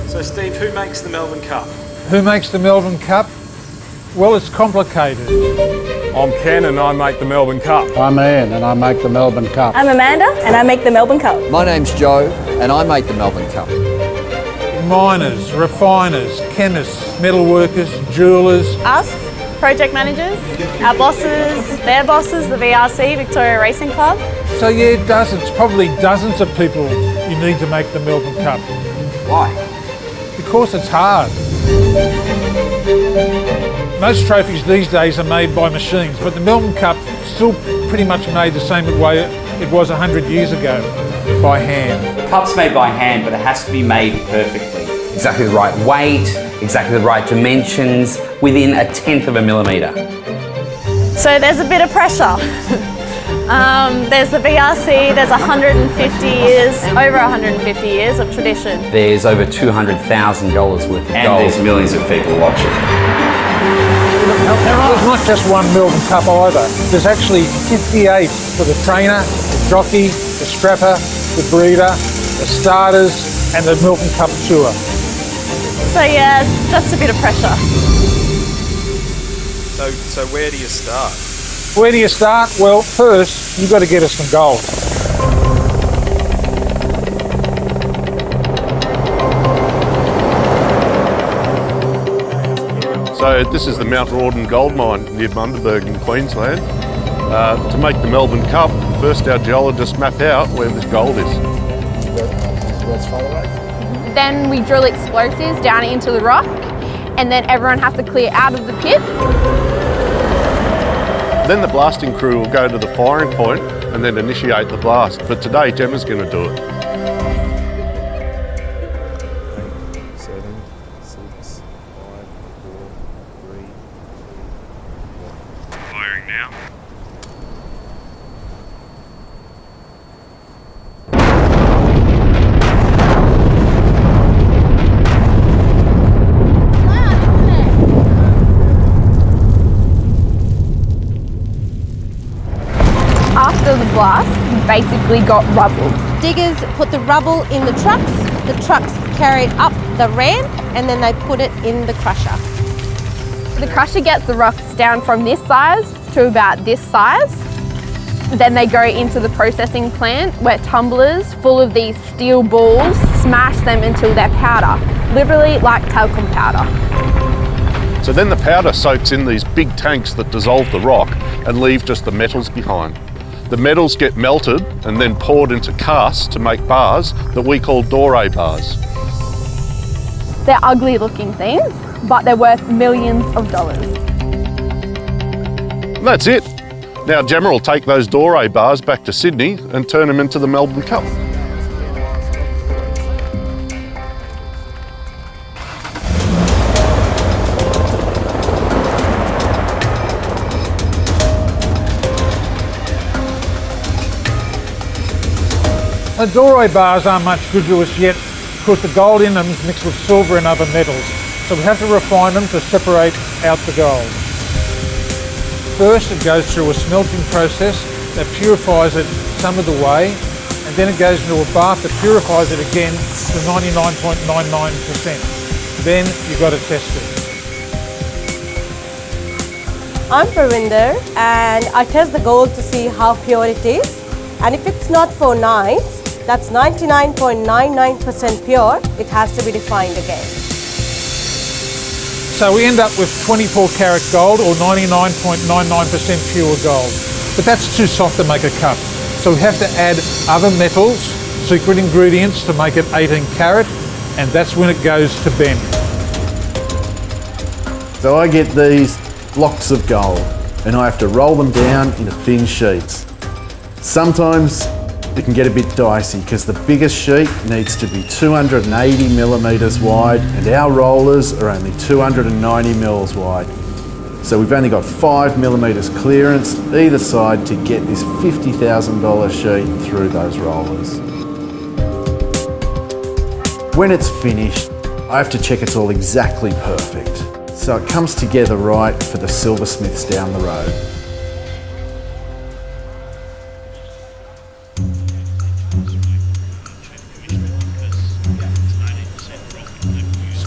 So Steve, who makes the Melbourne Cup? Who makes the Melbourne Cup? Well, it's complicated. I'm Ken and I make the Melbourne Cup. I'm Ian and I make the Melbourne Cup. I'm Amanda and I make the Melbourne Cup. My name's Joe and I make the Melbourne Cup. Miners, refiners, chemists, metalworkers, jewellers. Us, project managers, our bosses, their bosses, the VRC, Victoria Racing Club. So yeah, dozens, probably dozens of people you need to make the Melbourne Cup. Why? Because it's hard. Most trophies these days are made by machines, but the Melbourne Cup still pretty much made the same way it was 100 years ago, by hand. The cup's made by hand, but it has to be made perfectly. Exactly the right weight, exactly the right dimensions, within 1/10 of a millimetre. So there's a bit of pressure. There's the VRC, there's 150 years, over 150 years of tradition. There's over $200,000 worth of gold. And there's millions of people watching. There's not just one Melbourne Cup either. There's actually 58 for the trainer, the jockey, the scrapper, the breeder, the starters, and the Melbourne Cup Tour. So yeah, just a bit of pressure. So where do you start? Where do you start? Well, first, you've got to get us some gold. So this is the Mount Rawdon gold mine near Bundaberg in Queensland. To make the Melbourne Cup, first our geologists map out where this gold is. Then we drill explosives down into the rock and then everyone has to clear out of the pit. Then the blasting crew will go to the firing point and then initiate the blast. But today, Gemma's going to do it. 7, 6, 5, 4, 3, 2, 1. Firing now. After the blast, we basically got rubble. Diggers put the rubble in the trucks carry it up the ramp and then they put it in the crusher. The crusher gets the rocks down from this size to about this size. Then they go into the processing plant where tumblers full of these steel balls smash them until they're powder, literally like talcum powder. So then the powder soaks in these big tanks that dissolve the rock and leave just the metals behind. The metals get melted and then poured into casts to make bars that we call doré bars. They're ugly looking things, but they're worth millions of dollars. And that's it. Now Gemma will take those doré bars back to Sydney and turn them into the Melbourne Cup. The doré bars aren't much good to us yet because the gold in them is mixed with silver and other metals. So we have to refine them to separate out the gold. First, it goes through a smelting process that purifies it some of the way, and then it goes into a bath that purifies it again to 99.99%. Then you've got to test it. I'm Pravinder and I test the gold to see how pure it is, and if it's not 4 nines, that's 99.99% pure, it has to be refined again. So we end up with 24 karat gold or 99.99% pure gold. But that's too soft to make a cup. So we have to add other metals, secret ingredients to make it 18 karat, and that's when it goes to Ben. So I get these blocks of gold and I have to roll them down into thin sheets. Sometimes it can get a bit dicey because the biggest sheet needs to be 280 millimetres wide and our rollers are only 290 mils wide. So we've only got 5 millimetres clearance either side to get this $50,000 sheet through those rollers. When it's finished, I have to check it's all exactly perfect. So it comes together right for the silversmiths down the road.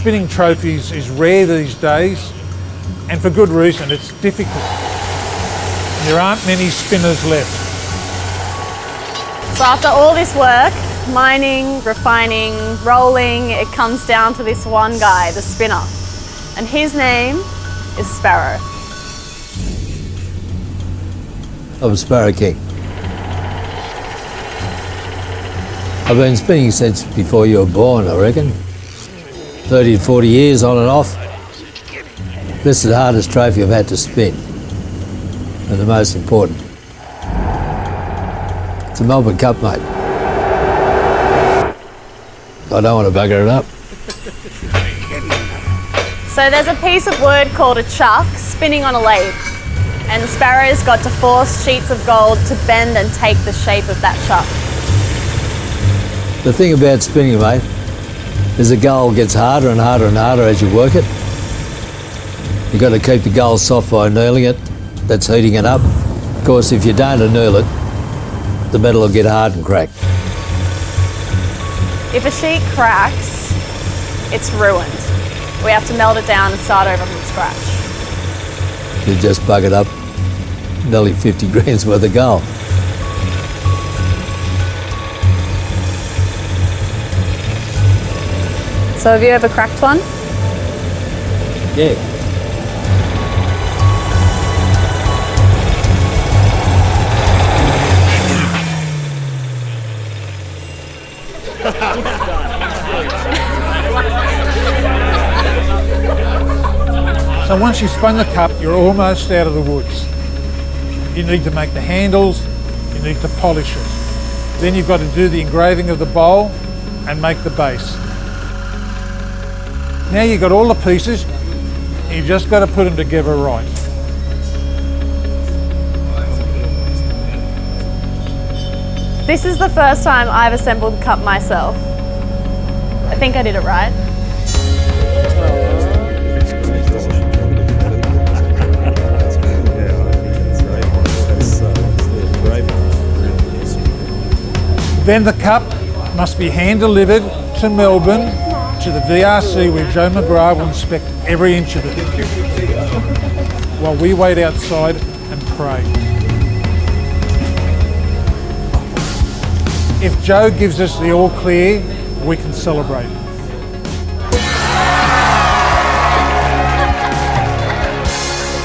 spinning trophies is rare these days, and for good reason. It's difficult. There aren't many spinners left. So after all this work, mining, refining, rolling, it comes down to this one guy, the spinner. And his name is Sparrow. I'm Sparrow King. I've been spinning since before you were born, I reckon. 30 to 40 years on and off. This is the hardest trophy I've had to spin, and the most important. It's a Melbourne Cup, mate. I don't want to bugger it up. So there's a piece of wood called a chuck spinning on a lathe, and Sparrow's got to force sheets of gold to bend and take the shape of that chuck. The thing about spinning, mate, is the gold gets harder and harder and harder as you work it. You've got to keep the gold soft by annealing it. That's heating it up. Of course, if you don't anneal it, the metal will get hard and crack. If a sheet cracks, it's ruined. We have to melt it down and start over from scratch. You just bug it up, nearly 50 grand's worth of gold. So have you ever cracked one? Yeah. So once you've spun the cup, you're almost out of the woods. You need to make the handles, you need to polish it. Then you've got to do the engraving of the bowl and make the base. Now you've got all the pieces, you've just got to put them together right. This is the first time I've assembled the cup myself. I think I did it right. Then the cup must be hand-delivered to Melbourne, to the VRC, where Joe McGrath will inspect every inch of it, while we wait outside and pray. If Joe gives us the all clear, we can celebrate.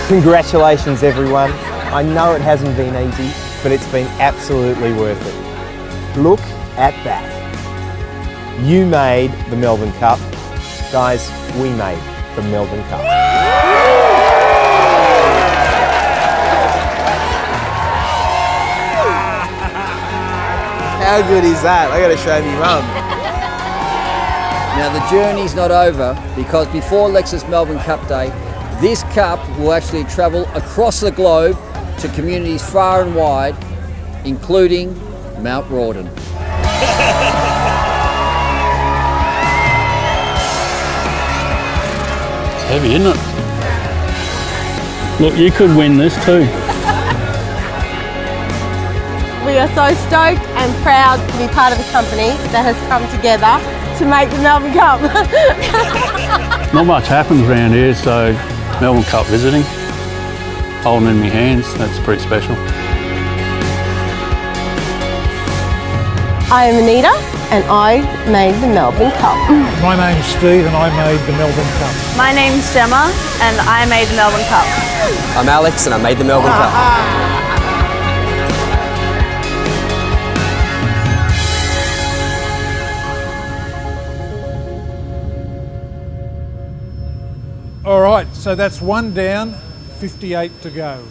Congratulations everyone. I know it hasn't been easy, but it's been absolutely worth it. Look at that. You made the Melbourne Cup. Guys, we made the Melbourne Cup. How good is that? I gotta show me mum. Now the journey's not over, because before Lexus Melbourne Cup Day, this cup will actually travel across the globe to communities far and wide, including Mount Rawdon. Heavy, isn't it? Look, you could win this too. We are so stoked and proud to be part of a company that has come together to make the Melbourne Cup. Not much happens around here, so Melbourne Cup visiting, holding in my hands, that's pretty special. I am Anita and I made the Melbourne Cup. My name's Steve and I made the Melbourne Cup. My name's Gemma and I made the Melbourne Cup. I'm Alex and I made the Melbourne Cup. All right, so that's one down, 58 to go.